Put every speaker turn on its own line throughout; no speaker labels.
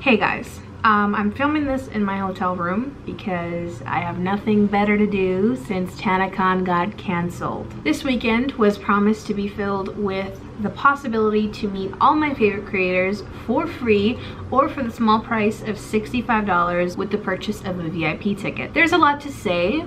Hey guys, I'm filming this in my hotel room because I have nothing better to do since TanaCon got canceled. This weekend was promised to be filled with the possibility to meet all my favorite creators for free or for the small price of $65 with the purchase of a VIP ticket. There's a lot to say,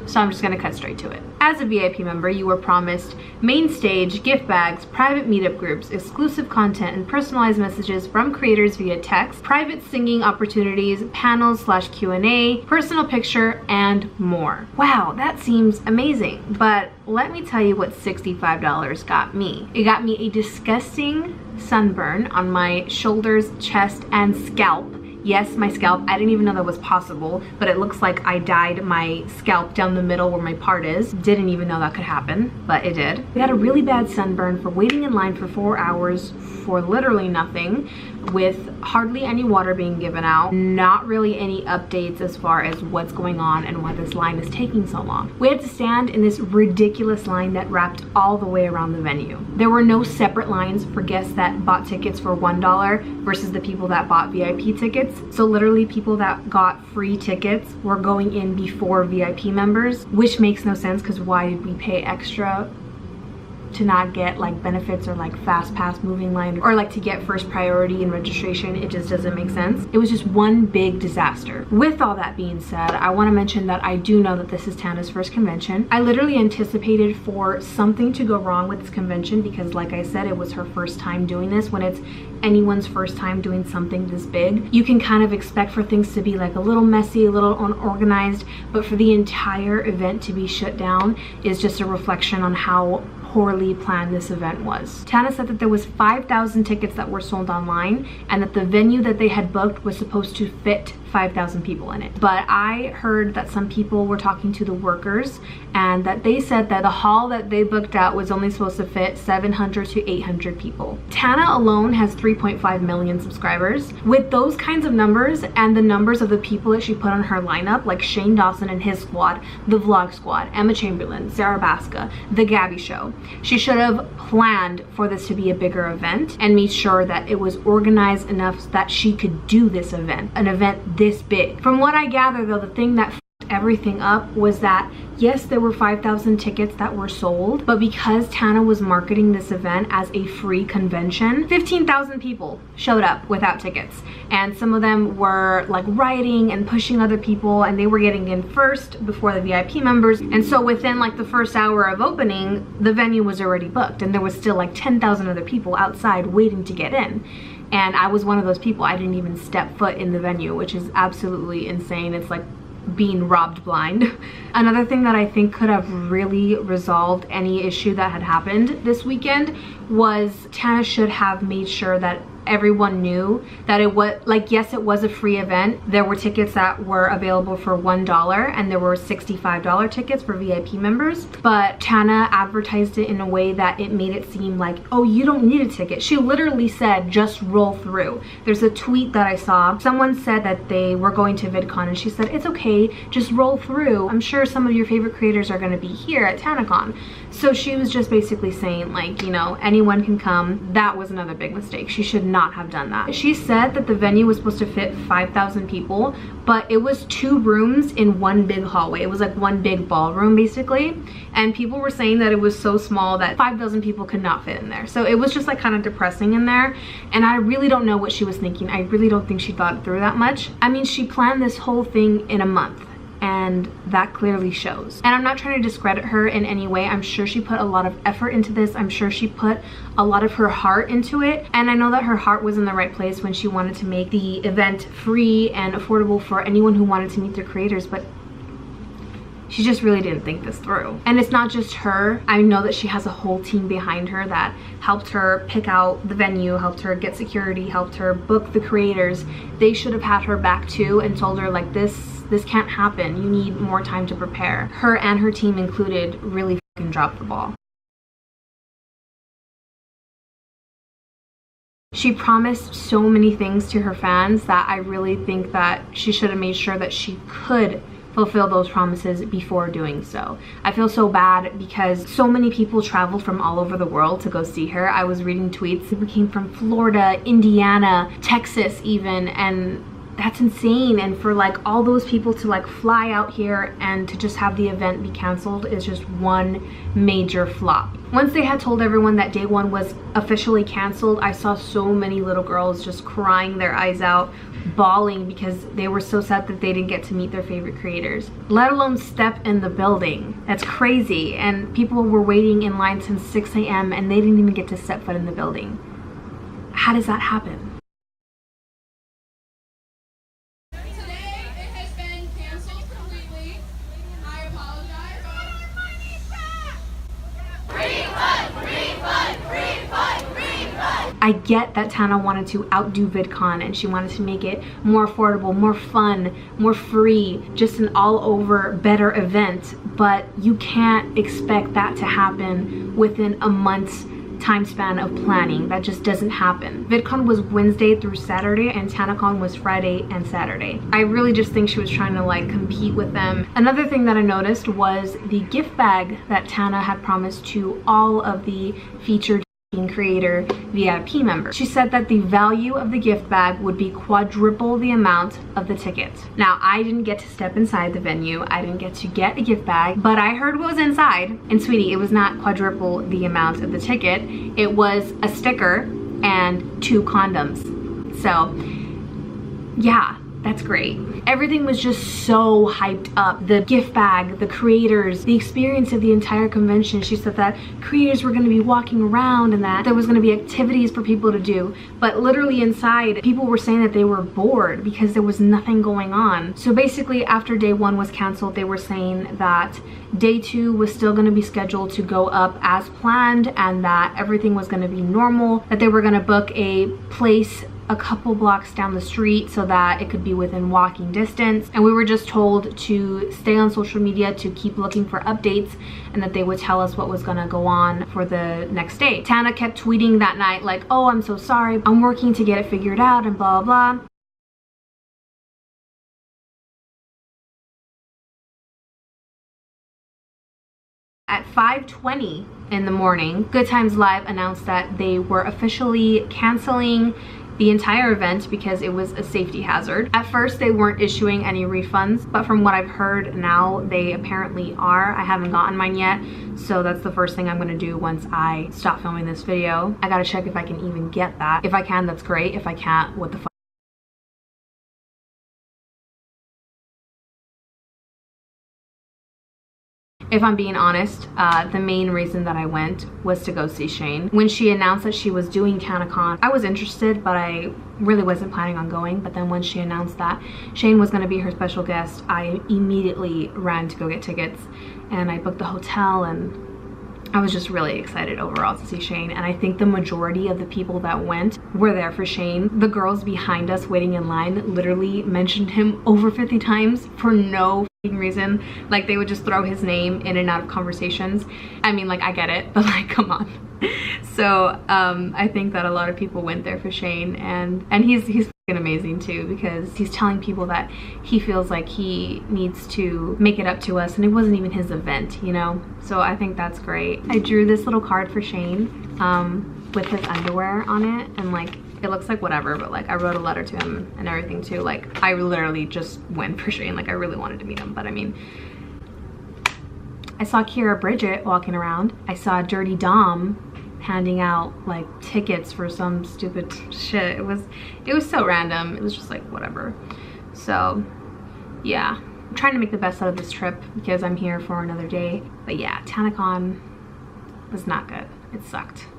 so I'm just gonna cut straight to it. As a VIP member, you were promised main stage, gift bags, private meetup groups, exclusive content, and personalized messages from creators via text, private singing opportunities, panels / Q&A, personal picture, and more. Wow, that seems amazing. But let me tell you what $65 got me. It got me a disgusting sunburn on my shoulders, chest, and scalp. Yes, my scalp. I didn't even know that was possible, but it looks like I dyed my scalp down the middle where my part is. Didn't even know that could happen, but it did. We had a really bad sunburn for waiting in line for 4 hours for literally nothing, with hardly any water being given out, not really any updates as far as what's going on and why this line is taking so long. We had to stand in this ridiculous line that wrapped all the way around the venue. There were no separate lines for guests that bought tickets for $1 versus the people that bought VIP tickets. So literally people that got free tickets were going in before VIP members, which makes no sense because why did we pay extra to not get like benefits or like fast pass moving line or like to get first priority in registration? It just doesn't make sense. It was just one big disaster. With all that being said, I want to mention that I do know that this is Tana's first convention. I literally anticipated for something to go wrong with this convention because like I said, it was her first time doing this. When it's anyone's first time doing something this big, you can kind of expect for things to be like a little messy, a little unorganized, but for the entire event to be shut down is just a reflection on how poorly planned this event was. Tana said that there was 5,000 tickets that were sold online and that the venue that they had booked was supposed to fit 5,000 people in it. But I heard that some people were talking to the workers and that they said that the hall that they booked out was only supposed to fit 700 to 800 people. Tana alone has 3.5 million subscribers. With those kinds of numbers and the numbers of the people that she put on her lineup, like Shane Dawson and his squad, the Vlog Squad, Emma Chamberlain, Sarah Baska, The Gabby Show, she should have planned for this to be a bigger event and made sure that it was organized enough that she could do this event, an event this big. From what I gather though, the thing that everything up was that yes, there were 5,000 tickets that were sold, but because Tana was marketing this event as a free convention, 15,000 people showed up without tickets, and some of them were like rioting and pushing other people, and they were getting in first before the VIP members. And so within like the first hour of opening, the venue was already booked and there was still like 10,000 other people outside waiting to get in. And I was one of those people. I didn't even step foot in the venue, which is absolutely insane. It's like being robbed blind. Another thing that I think could have really resolved any issue that had happened this weekend was Tana should have made sure that everyone knew that it was like, yes, it was a free event. There were tickets that were available for $1 and there were $65 tickets for VIP members, but Tana advertised it in a way that it made it seem like, oh, you don't need a ticket. She literally said just roll through. There's a tweet that I saw. Someone said that they were going to VidCon and she said it's okay, just roll through. I'm sure some of your favorite creators are going to be here at TanaCon. So she was just basically saying like, you know, anyone can come. That was another big mistake. She should not have done that. She said that the venue was supposed to fit 5,000 people, but it was 2 rooms in one big hallway. It was like one big ballroom basically, and people were saying that it was so small that 5,000 people could not fit in there. So it was just like kind of depressing in there, and I really don't know what she was thinking. I really don't think she thought it through that much. I mean, she planned this whole thing in a month, and that clearly shows. And I'm not trying to discredit her in any way. I'm sure she put a lot of effort into this. I'm sure she put a lot of her heart into it, and I know that her heart was in the right place when she wanted to make the event free and affordable for anyone who wanted to meet their creators, but she just really didn't think this through. And it's not just her. I know that she has a whole team behind her that helped her pick out the venue, helped her get security, helped her book the creators. They should have had her back too and told her like, this can't happen. You need more time to prepare. Her and her team included really fucking dropped the ball. She promised so many things to her fans that I really think that she should have made sure that she could fulfill those promises before doing so. I feel so bad because so many people traveled from all over the world to go see her. I was reading tweets. People came from Florida, Indiana, Texas even, and that's insane. And for like all those people to like fly out here and to just have the event be canceled is just one major flop. Once they had told everyone that day one was officially canceled, I saw so many little girls just crying their eyes out, bawling because they were so sad that they didn't get to meet their favorite creators, let alone step in the building. That's crazy. And people were waiting in line since 6 a.m. and they didn't even get to step foot in the building. How does that happen? I get that Tana wanted to outdo VidCon and she wanted to make it more affordable, more fun, more free, just an all-over better event, but you can't expect that to happen within a month's time span of planning. That just doesn't happen. VidCon was Wednesday through Saturday and TanaCon was Friday and Saturday. I really just think she was trying to like compete with them. Another thing that I noticed was the gift bag that Tana had promised to all of the featured creator VIP members. She said that the value of the gift bag would be quadruple the amount of the ticket. Now, I didn't get to step inside the venue. I didn't get to get a gift bag, but I heard what was inside. And sweetie, it was not quadruple the amount of the ticket. It was a sticker and 2 condoms. So yeah, that's great. Everything was just so hyped up. The gift bag, the creators, the experience of the entire convention. She said that creators were going to be walking around and that there was going to be activities for people to do. But literally inside, people were saying that they were bored because there was nothing going on. So basically, after day one was canceled, they were saying that day 2 was still going to be scheduled to go up as planned and that everything was going to be normal, that they were going to book a place a couple blocks down the street so that it could be within walking distance. And we were just told to stay on social media to keep looking for updates and that they would tell us what was gonna go on for the next day. Tana kept tweeting that night like, oh, I'm so sorry, I'm working to get it figured out and blah, blah, blah. At 5:20 in the morning, Good Times Live announced that they were officially canceling the entire event because it was a safety hazard. At first, they weren't issuing any refunds, but from what I've heard now, they apparently are. I haven't gotten mine yet, so that's the first thing I'm gonna do once I stop filming this video. I gotta check if I can even get that. If I can, that's great. If I can't, what the fuck? If I'm being honest, the main reason that I went was to go see Shane. When she announced that she was doing TanaCon, I was interested, but I really wasn't planning on going. But then when she announced that Shane was gonna be her special guest, I immediately ran to go get tickets and I booked the hotel, and I was just really excited overall to see Shane. And I think the majority of the people that went were there for Shane. The girls behind us waiting in line literally mentioned him over 50 times for no reason. Like, they would just throw his name in and out of conversations. I mean, like, I get it, but like, come on. So I think that a lot of people went there for Shane, and he's fucking amazing too, because he's telling people that he feels like he needs to make it up to us, and it wasn't even his event, you know? So I think that's great. I drew this little card for Shane with his underwear on it, and like, it looks like whatever, but like, I wrote a letter to him and everything too. Like, I literally just went for Shane. Like, I really wanted to meet him, but I mean, I saw Kira Bridget walking around. I saw Dirty Dom handing out like tickets for some stupid shit. It was so random. It was just like, whatever. So yeah, I'm trying to make the best out of this trip because I'm here for another day. But yeah, TanaCon was not good. It sucked.